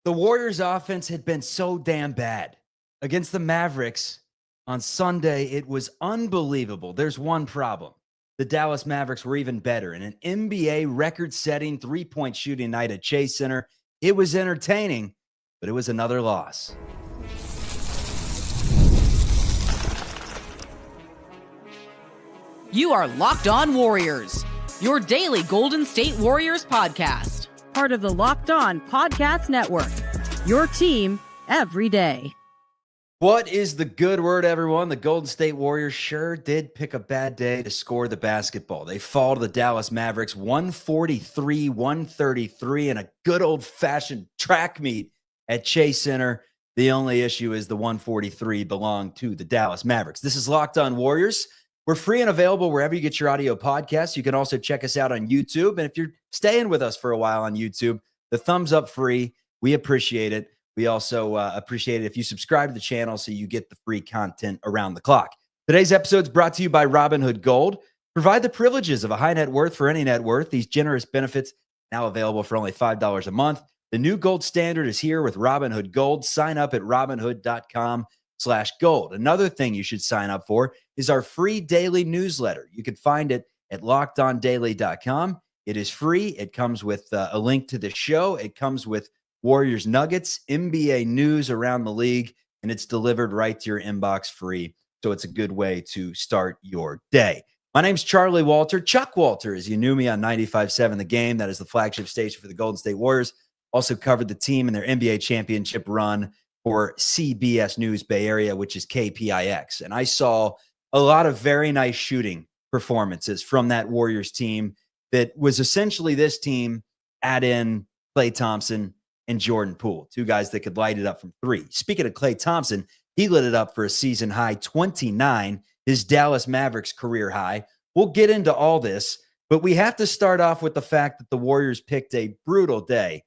The Warriors offense had been so damn bad. Against the Mavericks on Sunday, it was unbelievable. There's one problem. The Dallas Mavericks were even better in an NBA record-setting three-point shooting night at Chase Center. It was entertaining, but it was another loss. You are Locked On Warriors, your daily Golden State Warriors podcast. Part of the Locked On Podcast Network, your team every day. What is the good word, everyone? The Golden State Warriors sure did pick a bad day to score the basketball. They fall to the Dallas Mavericks 143-133 in a good old-fashioned track meet at Chase Center. The only issue is the 143 belonged to the Dallas Mavericks. This is Locked On Warriors. We're free and available wherever you get your audio podcasts. You can also check us out on YouTube. And if you're staying with us for a while on YouTube, the thumbs up free. We appreciate it. We also appreciate it if you subscribe to the channel so you get the free content around the clock. Today's episode is brought to you by Robinhood Gold. Provide the privileges of a high net worth for any net worth. These generous benefits now available for only $5 a month. The new gold standard is here with Robinhood Gold. Sign up at robinhood.com/gold. Another thing you should sign up for is our free daily newsletter. You can find it at lockedondaily.com. It is free. It comes with a link to the show. It comes with Warriors nuggets, NBA news around the league, and it's delivered right to your inbox free. So it's a good way to start your day. My name's Charlie Walter, Chuck Walter, as you knew me on 95.7 The Game. That is the flagship station for the Golden State Warriors. Also covered the team in their NBA championship run for CBS News Bay Area, which is KPIX. And I saw a lot of very nice shooting performances from that Warriors team that was essentially this team add in Klay Thompson and Jordan Poole, two guys that could light it up from three. Speaking of Klay Thompson, he lit it up for a season high 29, his Dallas Mavericks career high. We'll get into all this, but we have to start off with the fact that the Warriors picked a brutal day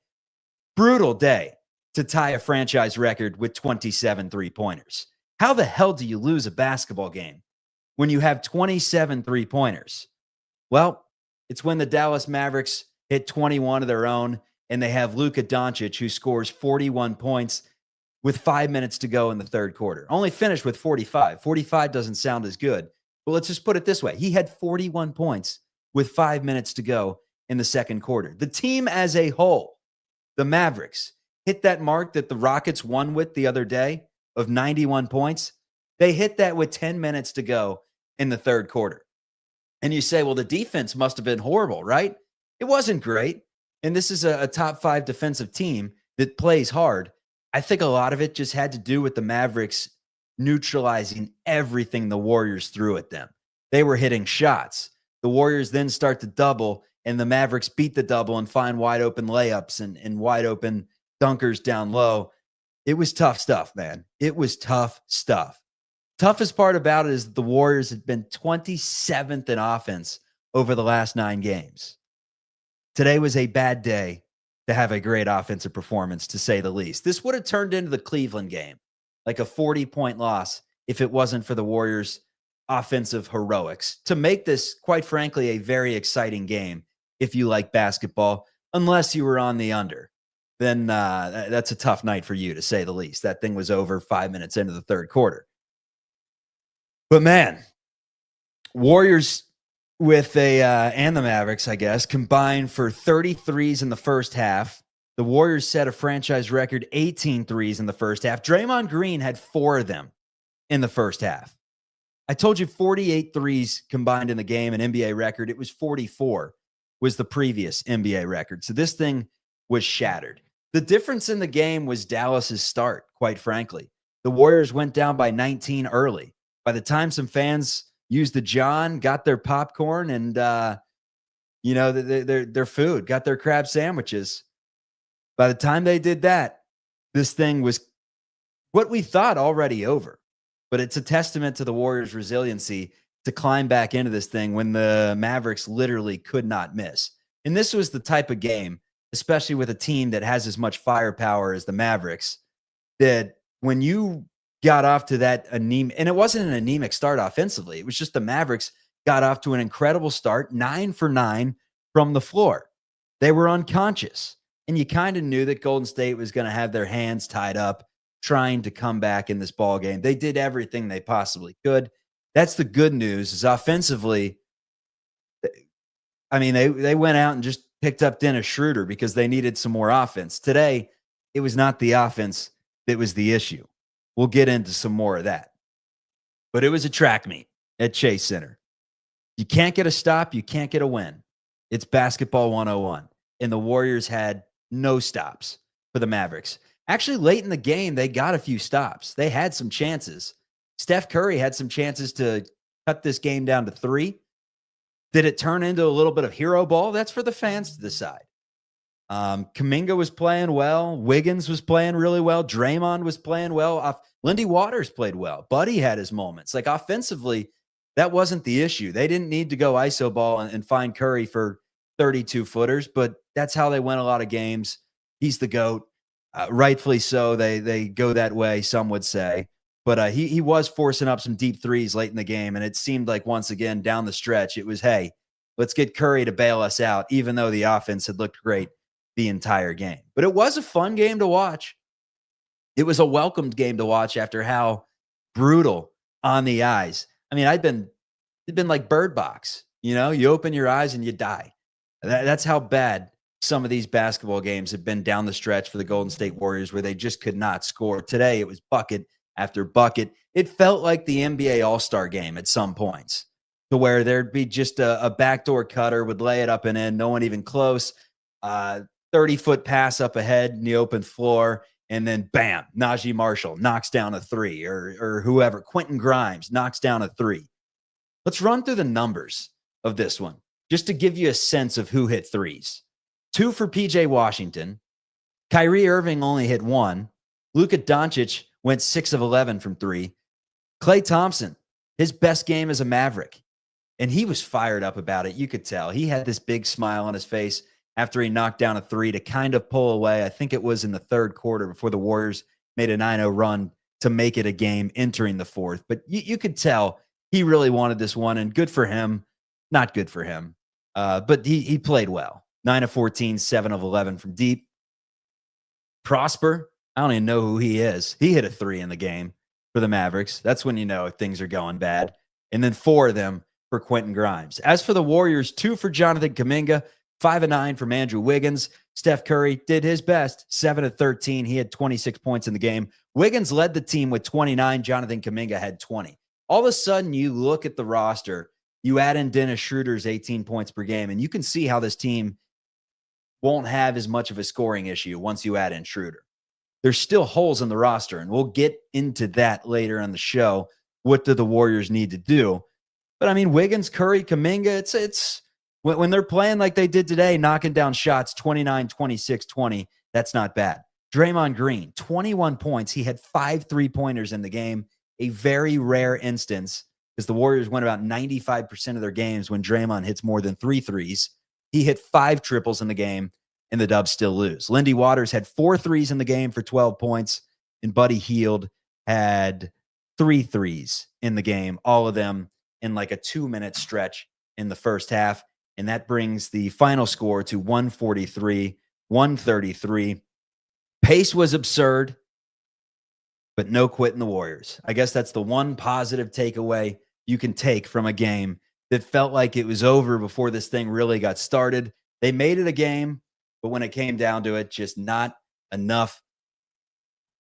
to tie a franchise record with 27 three-pointers. How the hell do you lose a basketball game when you have 27 three-pointers? Well, it's when the Dallas Mavericks hit 21 of their own, and they have Luka Doncic, who scores 41 points with 5 minutes to go in the third quarter. Only finished with 45. 45 doesn't sound as good. But let's just put it this way. He had 41 points with 5 minutes to go in the second quarter. The team as a whole, the Mavericks, hit that mark that the Rockets won with the other day of 91 points. They hit that with 10 minutes to go in the third quarter. And you say, well, the defense must have been horrible, right? It wasn't great. And this is a top five defensive team that plays hard. I think a lot of it just had to do with the Mavericks neutralizing everything the Warriors threw at them. They were hitting shots. The Warriors then start to double, and the Mavericks beat the double and find wide open layups and wide open dunkers down low. It was tough stuff, man. It was tough stuff. Toughest part about it is that the Warriors had been 27th in offense over the last 9 games. Today was a bad day to have a great offensive performance, to say the least. This would have turned into the Cleveland game, like a 40-point loss, if it wasn't for the Warriors' offensive heroics. To make this, quite frankly, a very exciting game, if you like basketball, unless you were on the under, then that's a tough night for you, to say the least. That thing was over 5 minutes into the third quarter. But man, Warriors with and the Mavericks, I guess, combined for 33s in the first half. The Warriors set a franchise record 18 threes in the first half. Draymond Green had 4 of them in the first half. I told you 48 threes combined in the game, an NBA record. It was 44 was the previous NBA record. So this thing was shattered. The difference in the game was Dallas's start, quite frankly. The Warriors went down by 19 early. By the time some fans used the John, got their popcorn and, their food, got their crab sandwiches. By the time they did that, this thing was what we thought already over. But it's a testament to the Warriors' resiliency to climb back into this thing when the Mavericks literally could not miss. And this was the type of game, especially with a team that has as much firepower as the Mavericks, that when you got off to that anemic, and it wasn't an anemic start offensively. It was just the Mavericks got off to an incredible start, 9 for 9 from the floor. They were unconscious. And you kind of knew that Golden State was going to have their hands tied up trying to come back in this ball game. They did everything they possibly could. That's the good news is offensively, I mean, they went out and just picked up Dennis Schroder because they needed some more offense. Today, it was not the offense that was the issue. We'll get into some more of that. But it was a track meet at Chase Center. You can't get a stop. You can't get a win. It's basketball 101. And the Warriors had no stops for the Mavericks. Actually, late in the game, they got a few stops. They had some chances. Steph Curry had some chances to cut this game down to 3. Did it turn into a little bit of hero ball? That's for the fans to decide. Kuminga was playing well. Wiggins was playing really well. Draymond was playing well. Lindy Waters played well. Buddy had his moments. Like offensively, that wasn't the issue. They didn't need to go iso ball and find Curry for 32-footers, but that's how they win a lot of games. He's the GOAT. Rightfully so. They go that way, some would say. But he was forcing up some deep threes late in the game, and it seemed like once again down the stretch, it was, hey, let's get Curry to bail us out, even though the offense had looked great the entire game. But it was a fun game to watch. It was a welcomed game to watch after how brutal on the eyes. I mean, it'd been like Bird Box. You know, you open your eyes and you die. That's how bad some of these basketball games have been down the stretch for the Golden State Warriors, where they just could not score. Today, it was bucket after bucket. It felt like the NBA All-Star game at some points, to where there'd be just a backdoor cutter, would lay it up and in, no one even close, 30-foot pass up ahead in the open floor, and then bam, Najee Marshall knocks down a 3, or whoever, Quentin Grimes knocks down a 3. Let's run through the numbers of this one, just to give you a sense of who hit threes. 2 for PJ Washington. Kyrie Irving only hit 1. Luka Doncic went 6 of 11 from 3. Klay Thompson, his best game as a Maverick. And he was fired up about it. You could tell. He had this big smile on his face after he knocked down a 3 to kind of pull away. I think it was in the third quarter before the Warriors made a 9-0 run to make it a game entering the fourth. But you could tell he really wanted this one, and good for him. Not good for him. But he played well. 9 of 14, 7 of 11 from deep. Prosper, I don't even know who he is. He hit a 3 in the game for the Mavericks. That's when you know things are going bad. And then 4 of them for Quentin Grimes. As for the Warriors, 2 for Jonathan Kuminga, 5 of 9 from Andrew Wiggins. Steph Curry did his best, 7 of 13. He had 26 points in the game. Wiggins led the team with 29. Jonathan Kuminga had 20. All of a sudden, you look at the roster, you add in Dennis Schroeder's 18 points per game, and you can see how this team won't have as much of a scoring issue once you add in Schroeder. There's still holes in the roster, and we'll get into that later on the show. What do the Warriors need to do? But I mean, Wiggins, Curry, Kuminga, it's when they're playing like they did today, knocking down shots 29, 26, 20, that's not bad. Draymond Green, 21 points. He had 5 3-pointers in the game, a very rare instance, because the Warriors win about 95% of their games when Draymond hits more than 3 threes. He hit 5 triples in the game, and the Dubs still lose. Lindy Waters had 4 threes in the game for 12 points, and Buddy Hield had 3 threes in the game, all of them in like a 2-minute stretch in the first half. And that brings the final score to 143-133. Pace was absurd, but no quit in the Warriors. I guess that's the one positive takeaway you can take from a game that felt like it was over before this thing really got started. They made it a game, but when it came down to it, just not enough.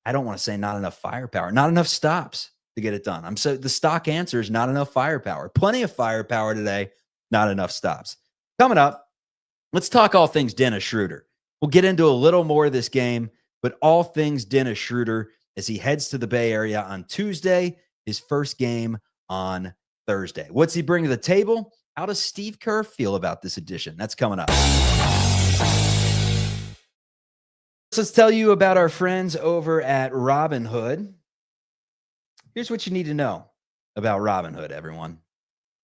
I don't want to say not enough firepower, not enough stops to get it done. The stock answer is not enough firepower. Plenty of firepower today, not enough stops. Coming up, let's talk all things Dennis Schroder. We'll get into a little more of this game, but all things Dennis Schroder as he heads to the Bay Area on Tuesday, his first game on Thursday. What's he bring to the table? How does Steve Kerr feel about this edition? That's coming up. So let's tell you about our friends over at Robinhood. Here's what you need to know about Robinhood, everyone.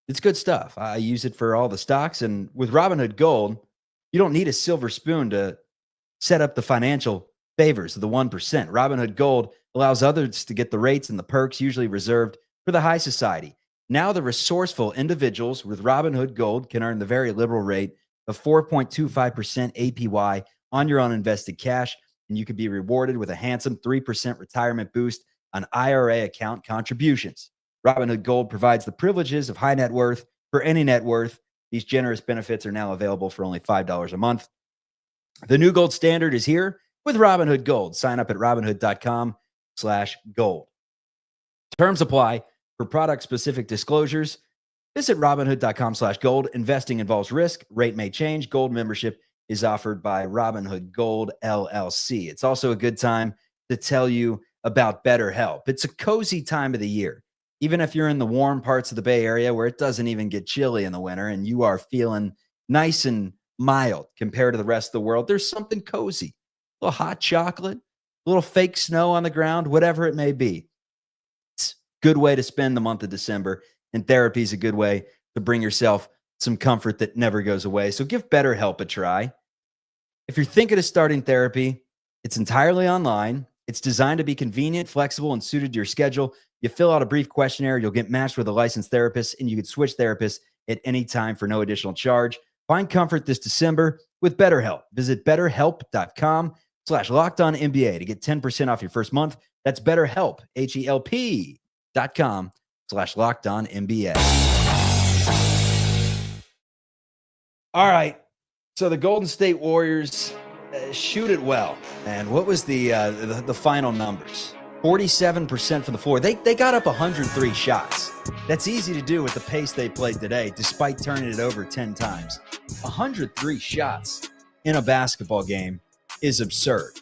It's good stuff. I use it for all the stocks. And with Robinhood Gold, you don't need a silver spoon to set up the financial favors of the 1%. Robinhood Gold allows others to get the rates and the perks usually reserved for the high society. Now the resourceful individuals with Robinhood Gold can earn the very liberal rate of 4.25% APY on your uninvested cash, and you could be rewarded with a handsome 3% retirement boost on IRA account contributions. Robinhood Gold provides the privileges of high net worth for any net worth. These generous benefits are now available for only $5 a month. The new gold standard is here with Robinhood Gold. Sign up at Robinhood.com/gold. Terms apply. For product-specific disclosures, visit Robinhood.com/gold. Investing involves risk. Rate may change. Gold membership is offered by Robinhood Gold, LLC. It's also a good time to tell you about BetterHelp. It's a cozy time of the year. Even if you're in the warm parts of the Bay Area where it doesn't even get chilly in the winter and you are feeling nice and mild compared to the rest of the world, there's something cozy. A little hot chocolate, a little fake snow on the ground, whatever it may be. It's a good way to spend the month of December, and therapy is a good way to bring yourself some comfort that never goes away. So give BetterHelp a try. If you're thinking of starting therapy, it's entirely online. It's designed to be convenient, flexible, and suited to your schedule. You fill out a brief questionnaire, you'll get matched with a licensed therapist, and you can switch therapists at any time for no additional charge. Find comfort this December with BetterHelp. Visit BetterHelp.com/LockedOnNBA to get 10% off your first month. That's BetterHelp, HELP.com/LockedOnNBA. All right. So the Golden State Warriors shoot it well. And what was the final numbers? 47% from the floor. They got up 103 shots. That's easy to do with the pace they played today, despite turning it over 10 times. 103 shots in a basketball game is absurd.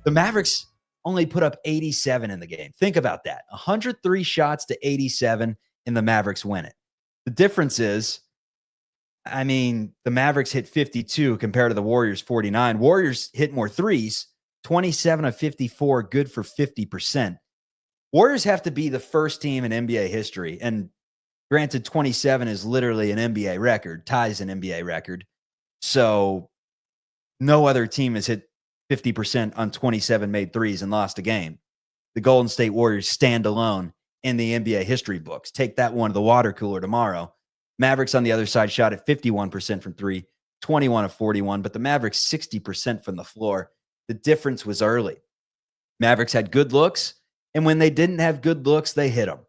The Mavericks only put up 87 in the game. Think about that. 103 shots to 87, and the Mavericks win it. The difference is, the Mavericks hit 52 compared to the Warriors 49. Warriors hit more threes, 27 of 54, good for 50%. Warriors have to be the first team in NBA history, and granted, 27 is literally an NBA record, ties an NBA record. So no other team has hit 50% on 27 made threes and lost a game. The Golden State Warriors stand alone in the NBA history books. Take that one to the water cooler tomorrow. Mavericks on the other side shot at 51% from three, 21 of 41, but the Mavericks 60% from the floor. The difference was early. Mavericks had good looks, and when they didn't have good looks, they hit them.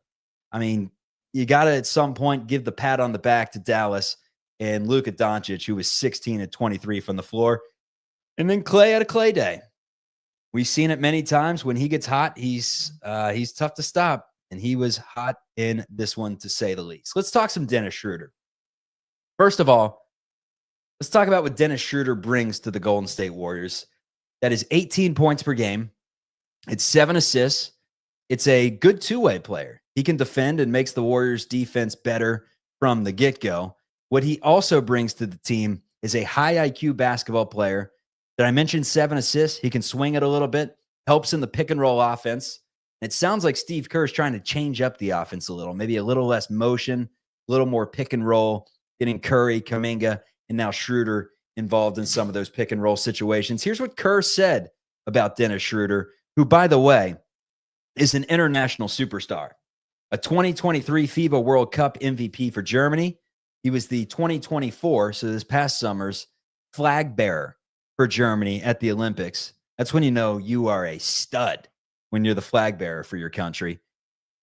You got to at some point give the pat on the back to Dallas and Luka Doncic, who was 16 of 23 from the floor. And then Klay had a Klay day. We've seen it many times. When he gets hot, he's tough to stop. And he was hot in this one, to say the least. Let's talk some Dennis Schroder. First of all, let's talk about what Dennis Schroder brings to the Golden State Warriors. That is 18 points per game. It's 7 assists. It's a good two-way player. He can defend and makes the Warriors' defense better from the get-go. What he also brings to the team is a high IQ basketball player. Did I mention 7 assists? He can swing it a little bit, helps in the pick-and-roll offense. It sounds like Steve Kerr is trying to change up the offense a little, maybe a little less motion, a little more pick and roll, getting Curry, Kuminga, and now Schroder involved in some of those pick and roll situations. Here's what Kerr said about Dennis Schroder, who, by the way, is an international superstar, a 2023 FIBA World Cup MVP for Germany. He was the 2024, so this past summer's flag bearer for Germany at the Olympics. That's when you know you are a stud, when you're the flag bearer for your country.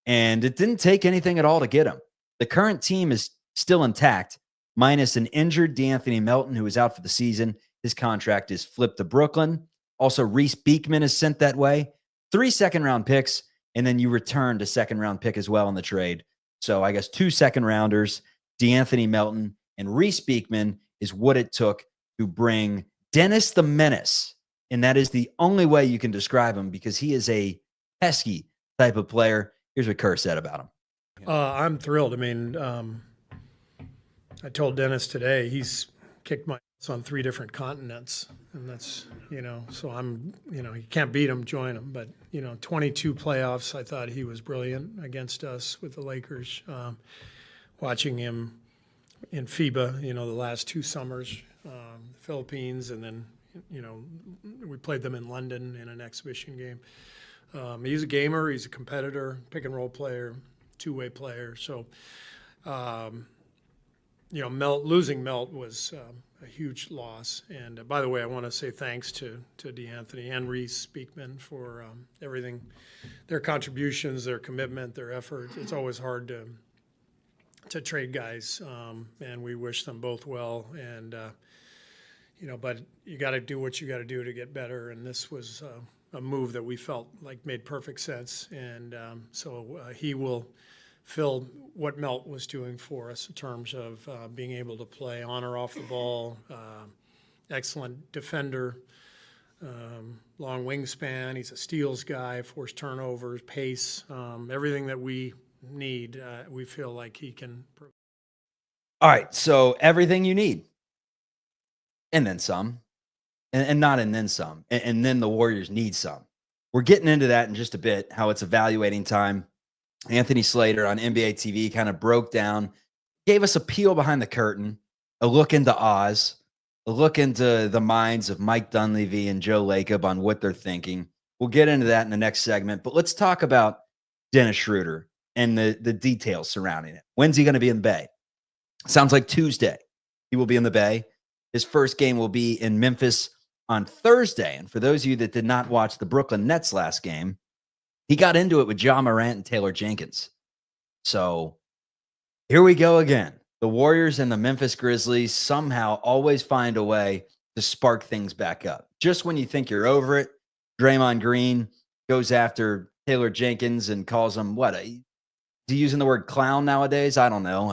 And it didn't take anything at all to get him. The current team is still intact, minus an injured DeAnthony Melton, who is out for the season. His contract is flipped to Brooklyn. Also, Reese Beekman is sent that way. 3 second-round picks, and then you returned a second-round pick as well in the trade. So I guess 2 second-rounders, DeAnthony Melton, and Reese Beekman is what it took to bring Dennis the Menace. And that is the only way you can describe him, because he is a pesky type of player. Here's what Kerr said about him. I'm thrilled. I told Dennis today he's kicked my ass on 3 different continents. And that's, so I'm, you can't beat him, join him. But, 22 playoffs, I thought he was brilliant against us with the Lakers. Watching him in FIBA, the last 2 summers, the Philippines, and then, we played them in London in an exhibition game. He's a gamer. He's a competitor, pick and roll player, two-way player. So, losing Melt was huge loss. And by the way, I want to say thanks to DeAnthony and Reese Beekman for everything, their contributions, their commitment, their effort. It's always hard to trade guys, and we wish them both well. And but you got to do what you got to do to get better. And this was a move that we felt like made perfect sense. And so he will fill what Melt was doing for us in terms of being able to play on or off the ball, excellent defender, long wingspan. He's a steals guy, forced turnovers, pace, everything that we need. We feel like he can. All right, so everything you need, and then some, and not and then some, and then the Warriors need some. We're getting into that in just a bit, how it's evaluating time. Anthony Slater on NBA TV kind of broke down, gave us a peel behind the curtain, a look into Oz, a look into the minds of Mike Dunleavy and Joe Lacob on what they're thinking. We'll get into that in the next segment, but let's talk about Dennis Schroder and the details surrounding it. When's he going to be in the Bay? Sounds like Tuesday. He will be in the Bay. His first game will be in Memphis on Thursday. And for those of you that did not watch the Brooklyn Nets last game, he got into it with Ja Morant and Taylor Jenkins. So here we go again. The Warriors and the Memphis Grizzlies somehow always find a way to spark things back up. Just when you think you're over it, Draymond Green goes after Taylor Jenkins and calls him, what? Is he using the word clown nowadays? I don't know.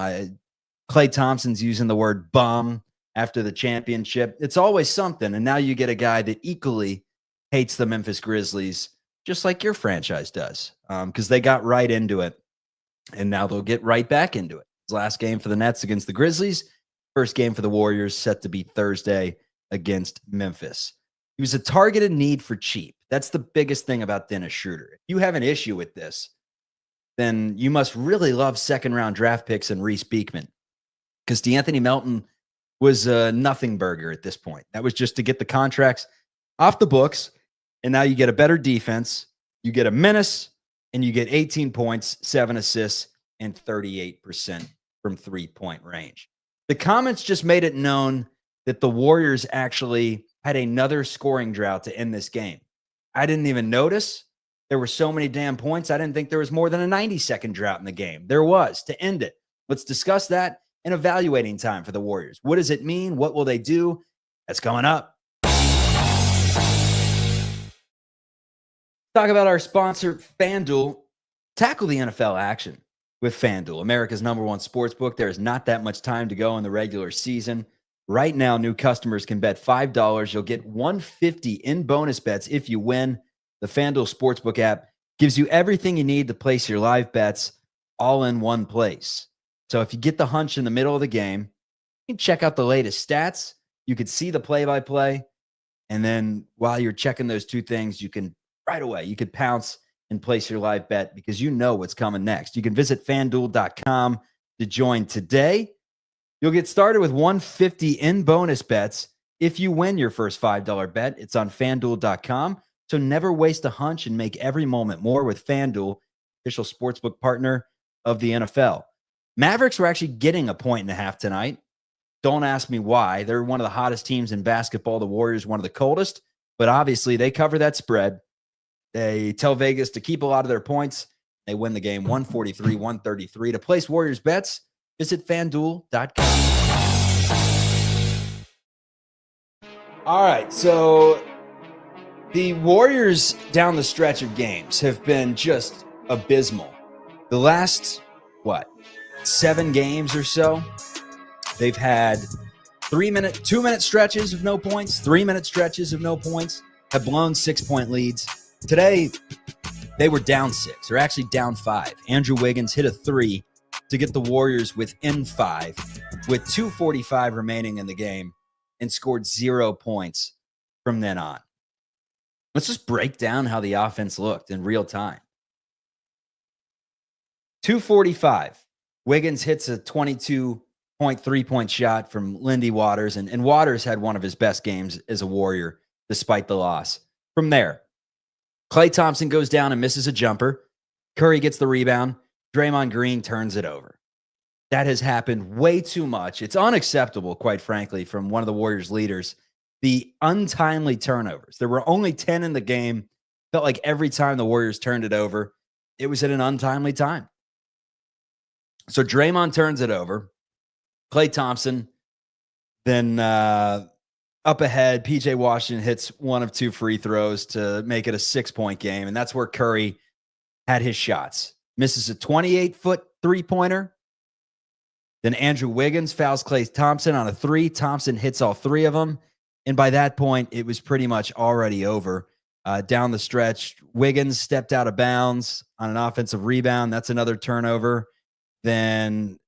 Klay Thompson's using the word bum after the championship. It's always something. And now you get a guy that equally hates the Memphis Grizzlies, just like your franchise does, because they got right into it, and now they'll get right back into it. His last game for the Nets against the Grizzlies, first game for the Warriors set to be Thursday against Memphis. He was a targeted need for cheap. That's the biggest thing about Dennis Schroder. If you have an issue with this, then you must really love second-round draft picks and Reese Beekman, because DeAnthony Melton was a nothing burger at this point. That was just to get the contracts off the books. And now you get a better defense, you get a menace, and you get 18 points, 7 assists, and 38% from three-point range. The comments just made it known that the Warriors actually had another scoring drought to end this game. I didn't even notice. There were so many damn points. I didn't think there was more than a 90-second drought in the game. There was to end it. Let's discuss that in evaluating time for the Warriors. What does it mean? What will they do? That's coming up. Talk about our sponsor, FanDuel. Tackle the NFL action with FanDuel, America's #1 sportsbook. There is not that much time to go in the regular season. Right now, new customers can bet $5. You'll get $150 in bonus bets if you win. The FanDuel Sportsbook app gives you everything you need to place your live bets all in one place. So if you get the hunch in the middle of the game, you can check out the latest stats. You could see the play-by-play. And then while you're checking those two things, you can right away, you could pounce and place your live bet because you know what's coming next. You can visit FanDuel.com to join today. You'll get started with $150 in bonus bets if you win your first $5 bet. It's on FanDuel.com. So never waste a hunch and make every moment more with FanDuel, official sportsbook partner of the NFL. Mavericks were actually getting 1.5 tonight. Don't ask me why. They're one of the hottest teams in basketball. The Warriors, one of the coldest. But obviously, they cover that spread. They tell Vegas to keep a lot of their points. They win the game 143-133. To place Warriors bets, visit FanDuel.com. All right, so the Warriors down the stretch of games have been just abysmal. The last, 7 games or so, they've had 2-minute stretches of no points, 3-minute stretches of no points, have blown 6-point leads. Today, they were down 6. They're actually down 5. Andrew Wiggins hit a 3 to get the Warriors within 5 with 2:45 remaining in the game and scored 0 points from then on. Let's just break down how the offense looked in real time. 2:45. Wiggins hits a 22-point three-point shot from Lindy Waters, and Waters had one of his best games as a Warrior despite the loss. From there, Klay Thompson goes down and misses a jumper. Curry gets the rebound. Draymond Green turns it over. That has happened way too much. It's unacceptable, quite frankly, from one of the Warriors leaders. The untimely turnovers. There were only 10 in the game. Felt like every time the Warriors turned it over, it was at an untimely time. So Draymond turns it over. Klay Thompson, then up ahead, PJ Washington hits one of two free throws to make it a 6-point game. And that's where Curry had his shots. Misses a 28-foot three-pointer. Then Andrew Wiggins fouls Klay Thompson on a three. Thompson hits all three of them. And by that point, it was pretty much already over. Down the stretch, Wiggins stepped out of bounds on an offensive rebound. That's another turnover. Then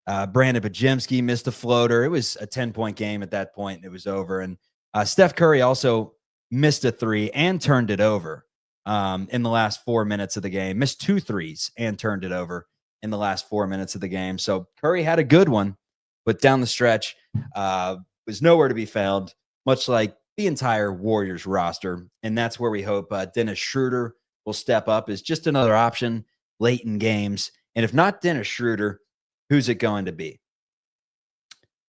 Brandon Pajemski missed a floater. It was a 10-point game at that point, and it was over. And Steph Curry also missed a three and turned it over in the last 4 minutes of the game. Missed 2 threes and turned it over in the last 4 minutes of the game. So Curry had a good one, but down the stretch was nowhere to be found, much like the entire Warriors roster. And that's where we hope Dennis Schroder will step up as just another option late in games. And if not Dennis Schroder, who's it going to be?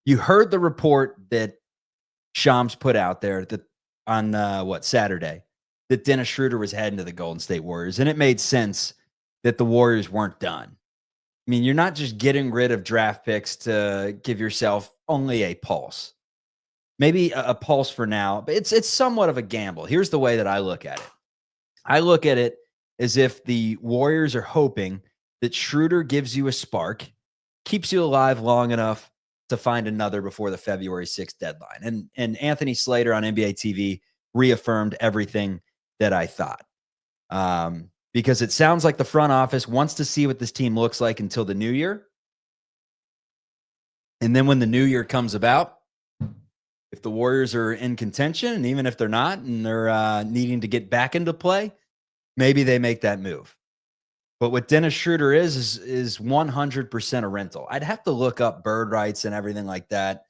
You heard the report that Shams put out there that on Saturday, that Dennis Schroder was heading to the Golden State Warriors. And it made sense that the Warriors weren't done. I mean, you're not just getting rid of draft picks to give yourself only a pulse. Maybe a pulse for now, but it's somewhat of a gamble. Here's the way that I look at it. I look at it as if the Warriors are hoping that Schroder gives you a spark, keeps you alive long enough to find another before the February 6th deadline. And Anthony Slater on NBA TV reaffirmed everything that I thought. Because it sounds like the front office wants to see what this team looks like until the new year. And then when the new year comes about, if the Warriors are in contention, and even if they're not, and they're needing to get back into play, maybe they make that move. But what Dennis Schroder is 100% a rental. I'd have to look up bird rights and everything like that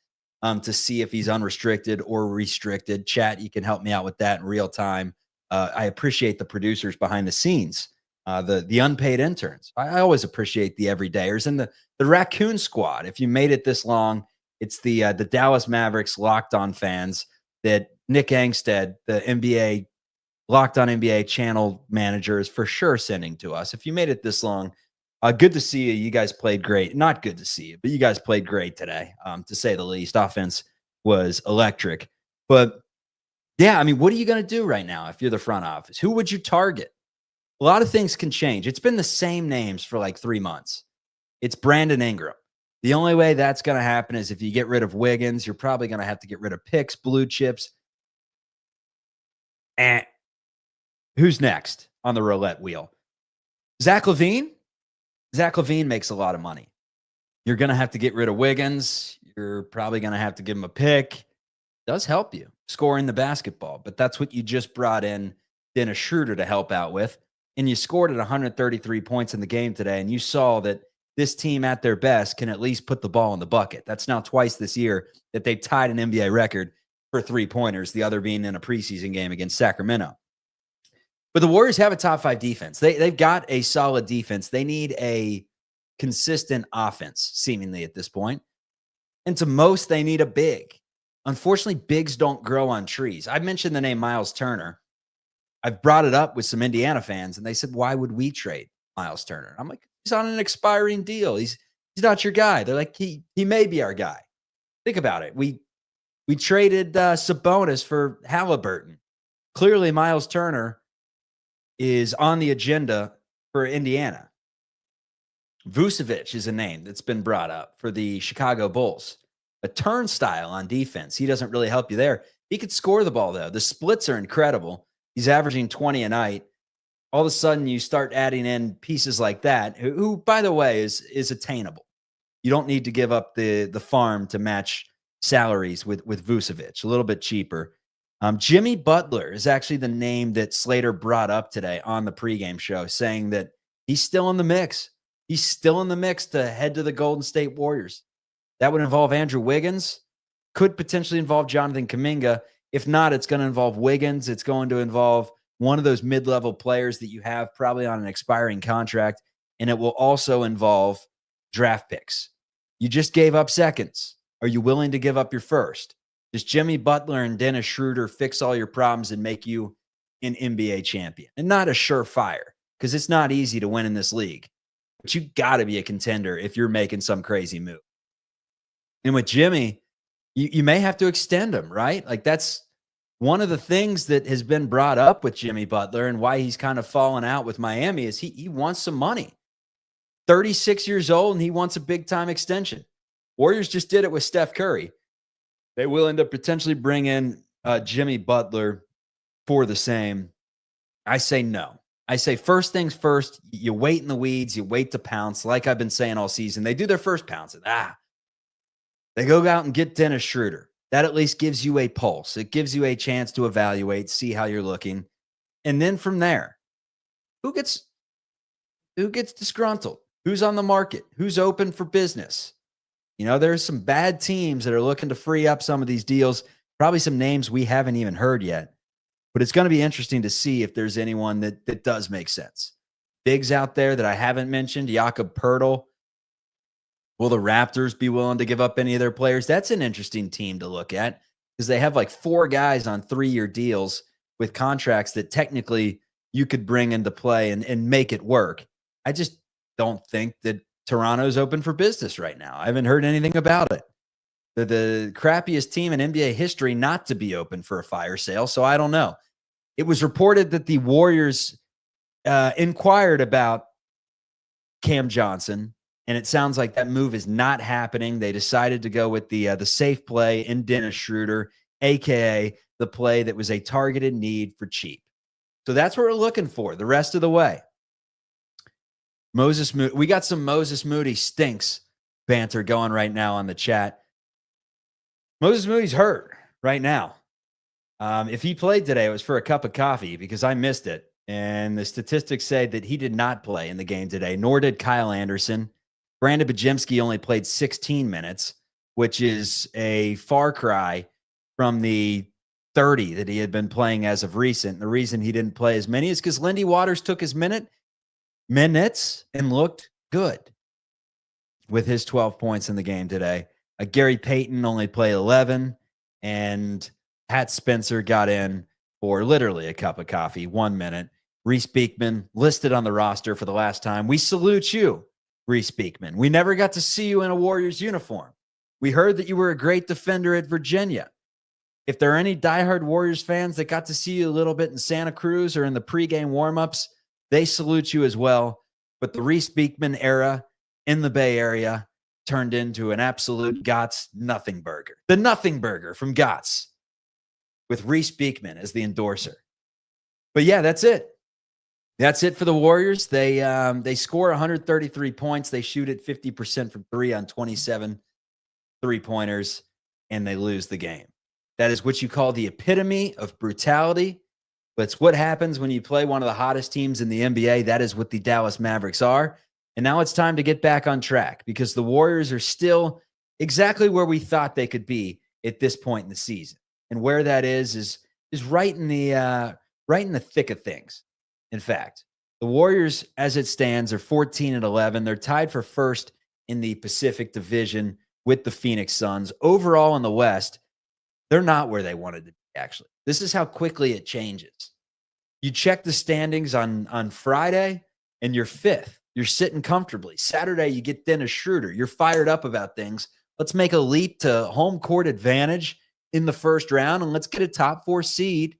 to see if he's unrestricted or restricted. Chat, you can help me out with that in real time. I appreciate the producers behind the scenes, the unpaid interns. I always appreciate the everydayers and the Raccoon Squad. If you made it this long, it's the Dallas Mavericks Locked On fans that Nick Angstead, the NBA Locked On NBA channel manager, is for sure sending to us. If you made it this long, good to see you. You guys played great. Not good to see you, but you guys played great today, to say the least. Offense was electric. But yeah, I mean, what are you going to do right now if you're the front office? Who would you target? A lot of things can change. It's been the same names for like 3 months. It's Brandon Ingram. The only way that's going to happen is if you get rid of Wiggins. You're probably going to have to get rid of picks, blue chips. And who's next on the roulette wheel? Zach LaVine? Zach LaVine makes a lot of money. You're going to have to get rid of Wiggins. You're probably going to have to give him a pick. Does help you scoring the basketball, but that's what you just brought in Dennis Schroder to help out with. And you scored at 133 points in the game today, and you saw that this team at their best can at least put the ball in the bucket. That's now twice this year that they've tied an NBA record for three-pointers, the other being in a preseason game against Sacramento. But the Warriors have a top 5 defense. They've got a solid defense. They need a consistent offense, seemingly at this point. And to most, they need a big. Unfortunately, bigs don't grow on trees. I mentioned the name Miles Turner. I've brought it up with some Indiana fans, and they said, why would we trade Miles Turner? I'm like, he's on an expiring deal. He's not your guy. They're like, he may be our guy. Think about it. We traded Sabonis for Halliburton. Clearly, Miles Turner is on the agenda for Indiana. Vucevic is a name that's been brought up for the Chicago Bulls. A turnstile on defense. He doesn't really help you there. He could score the ball, though. The splits are incredible. He's averaging 20 a night. All of a sudden, you start adding in pieces like that, who by the way, is attainable. You don't need to give up the farm to match salaries with Vucevic, a little bit cheaper. Jimmy Butler is actually the name that Slater brought up today on the pregame show, saying that he's still in the mix. He's still in the mix to head to the Golden State Warriors. That would involve Andrew Wiggins, could potentially involve Jonathan Kuminga. If not, it's going to involve Wiggins. It's going to involve one of those mid-level players that you have probably on an expiring contract, and it will also involve draft picks. You just gave up seconds. Are you willing to give up your first? Does Jimmy Butler and Dennis Schroder fix all your problems and make you an NBA champion? And not a surefire, because it's not easy to win in this league. But you got to be a contender if you're making some crazy move. And with Jimmy, you may have to extend him, right? Like, that's one of the things that has been brought up with Jimmy Butler and why he's kind of fallen out with Miami is he wants some money. 36 years old, and he wants a big-time extension. Warriors just did it with Steph Curry. They will end up potentially bring in Jimmy Butler for the same. I say no. I say first things first, you wait in the weeds, you wait to pounce, like I've been saying all season. They do their first pounce. They go out and get Dennis Schroder. That at least gives you a pulse. It gives you a chance to evaluate, see how you're looking. And then from there, who gets disgruntled? Who's on the market? Who's open for business? You know, there's some bad teams that are looking to free up some of these deals, probably some names we haven't even heard yet. But it's going to be interesting to see if there's anyone that does make sense. Bigs out there that I haven't mentioned, Jakob Poeltl. Will the Raptors be willing to give up any of their players? That's an interesting team to look at because they have like 4 guys on 3-year deals with contracts that technically you could bring into play and make it work. I just don't think that Toronto's open for business right now. I haven't heard anything about it. They're the crappiest team in NBA history not to be open for a fire sale, so I don't know. It was reported that the Warriors inquired about Cam Johnson, and it sounds like that move is not happening. They decided to go with the safe play in Dennis Schroder, a.k.a. the play that was a targeted need for cheap. So that's what we're looking for the rest of the way. Moses Moody. We got some Moses Moody stinks banter going right now on the chat. Moses Moody's hurt right now. If he played today, it was for a cup of coffee because I missed it. And the statistics say that he did not play in the game today, nor did Kyle Anderson. Brandon Bajemski only played 16 minutes, which is a far cry from the 30 that he had been playing as of recent. The reason he didn't play as many is because Lindy Waters took his minutes and looked good with his 12 points in the game today. Gary Payton only played 11, and Pat Spencer got in for literally a cup of coffee, 1 minute. Reese Beekman listed on the roster for the last time. We salute you, Reese Beekman. We never got to see you in a Warriors uniform. We heard that you were a great defender at Virginia. If there are any diehard Warriors fans that got to see you a little bit in Santa Cruz or in the pregame warmups, they salute you as well. But the Reese Beekman era in the Bay Area turned into an absolute Gott's nothing burger. The nothing burger from Gott's with Reese Beekman as the endorser. But yeah, that's it. That's it for the Warriors. They score 133 points. They shoot at 50% from 3 on 27 3-pointers, and they lose the game. That is what you call the epitome of brutality. But it's what happens when you play one of the hottest teams in the NBA. That is what the Dallas Mavericks are. And now it's time to get back on track because the Warriors are still exactly where we thought they could be at this point in the season. And where that is right in the thick of things. In fact, the Warriors, as it stands, are 14-11. They're tied for first in the Pacific Division with the Phoenix Suns. Overall in the West, they're not where they wanted to be, actually. This is how quickly it changes. You check the standings on Friday, and you're 5th. You're sitting comfortably. Saturday, you get Dennis Schroder. You're fired up about things. Let's make a leap to home court advantage in the first round, and let's get a top 4 seed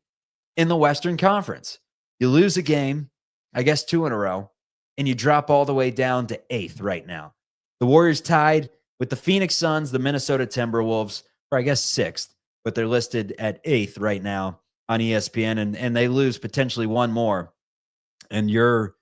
in the Western Conference. You lose a game, I guess 2 in a row, and you drop all the way down to 8th right now. The Warriors tied with the Phoenix Suns, the Minnesota Timberwolves, or I guess 6th, but they're listed at 8th right now on ESPN, and they lose potentially one more, and you're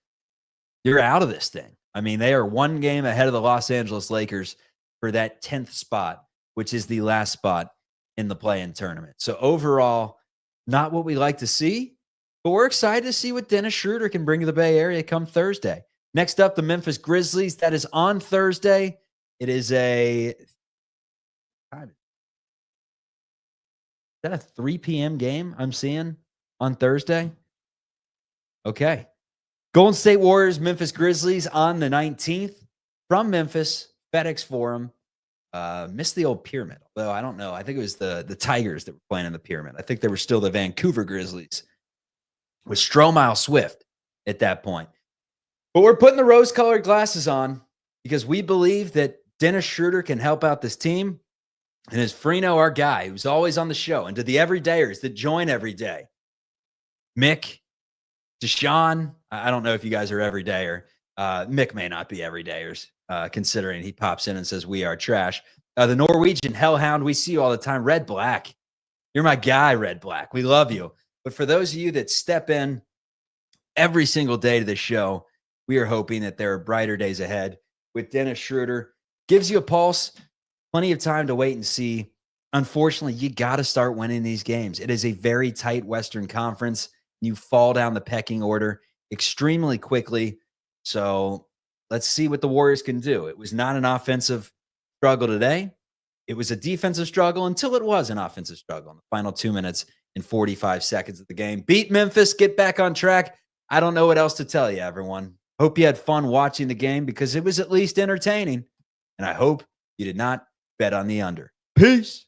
out of this thing. I mean, they are 1 game ahead of the Los Angeles Lakers for that 10th spot, which is the last spot in the play-in tournament. So overall, not what we like to see, but we're excited to see what Dennis Schroder can bring to the Bay Area come Thursday. Next up, the Memphis Grizzlies. That is on Thursday. It is is that a 3 p.m. game I'm seeing on Thursday? Okay. Golden State Warriors, Memphis Grizzlies on the 19th from Memphis, FedEx Forum. Missed the old pyramid. Although I don't know. I think it was the Tigers that were playing in the pyramid. I think they were still the Vancouver Grizzlies with Stromile Swift at that point. But we're putting the rose-colored glasses on because we believe that Dennis Schroder can help out this team. And as Freno, our guy, who's always on the show, and to the everydayers that join every day, Mick, Deshaun, I don't know if you guys are everydayer. Mick may not be everydayers, considering he pops in and says we are trash. The Norwegian Hellhound, we see you all the time. Red Black, you're my guy, Red Black. We love you. But for those of you that step in every single day to the show, we are hoping that there are brighter days ahead with Dennis Schroder. Gives you a pulse, plenty of time to wait and see. Unfortunately, you got to start winning these games. It is a very tight Western Conference. You fall down the pecking order extremely quickly. So let's see what the Warriors can do. It was not an offensive struggle today. It was a defensive struggle until it was an offensive struggle in the final 2 minutes and 45 seconds of the game. Beat Memphis, get back on track. I don't know what else to tell you, everyone. Hope you had fun watching the game because it was at least entertaining. And I hope you did not bet on the under. Peace.